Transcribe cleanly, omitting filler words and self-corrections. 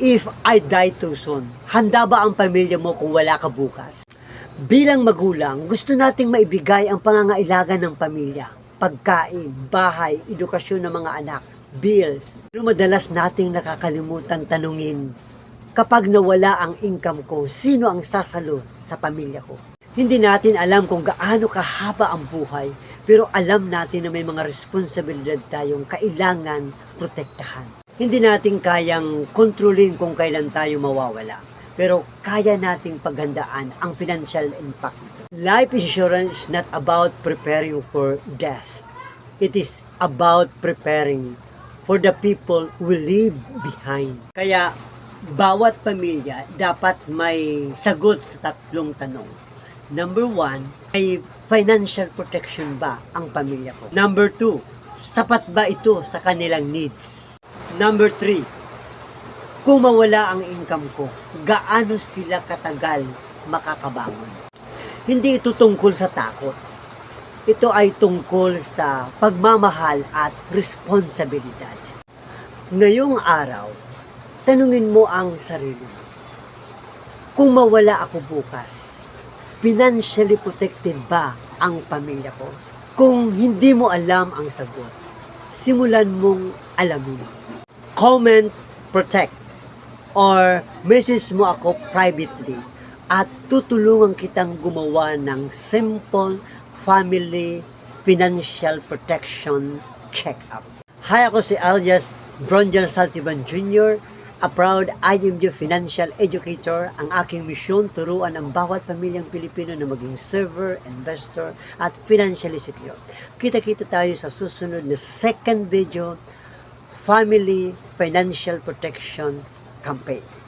if I die too soon? Handa ba ang pamilya mo kung wala ka bukas? Bilang magulang, gusto nating maibigay ang pangangailangan ng pamilya. Pagkain, bahay, edukasyon ng mga anak, bills. Pero madalas nating nakakalimutan tanungin, kapag nawala ang income ko, sino ang sasalo sa pamilya ko? Hindi natin alam kung gaano kahaba ang buhay, pero alam natin na may mga responsibilidad tayong kailangan protektahan. Hindi natin kayang kontrolin kung kailan tayo mawawala, pero kaya nating paghandaan ang financial impact nito. Life insurance is not about preparing for death. It is about preparing for the people who leave behind. Kaya, bawat pamilya dapat may sagot sa tatlong tanong. Number 1, may financial protection ba ang pamilya ko? Number 2, sapat ba ito sa kanilang needs? Number 3, kung mawala ang income ko, gaano sila katagal makakabangon? Hindi ito tungkol sa takot. Ito ay tungkol sa pagmamahal at responsibilidad. Ngayong araw, tanungin mo ang sarili mo. Kung mawala ako bukas, financially protected ba ang pamilya ko? Kung hindi mo alam ang sagot, simulan mong alamin. Comment, protect, or message mo ako privately at tutulungan kitang gumawa ng simple family financial protection check-up. Hi, ako si alias Bronjan Saltiban Jr., a proud IMG financial educator. Ang aking misyon, turuan ang bawat pamilyang Pilipino na maging saver, investor, at financially secure. Kita-kita tayo sa susunod na second video, Family Financial Protection Campaign.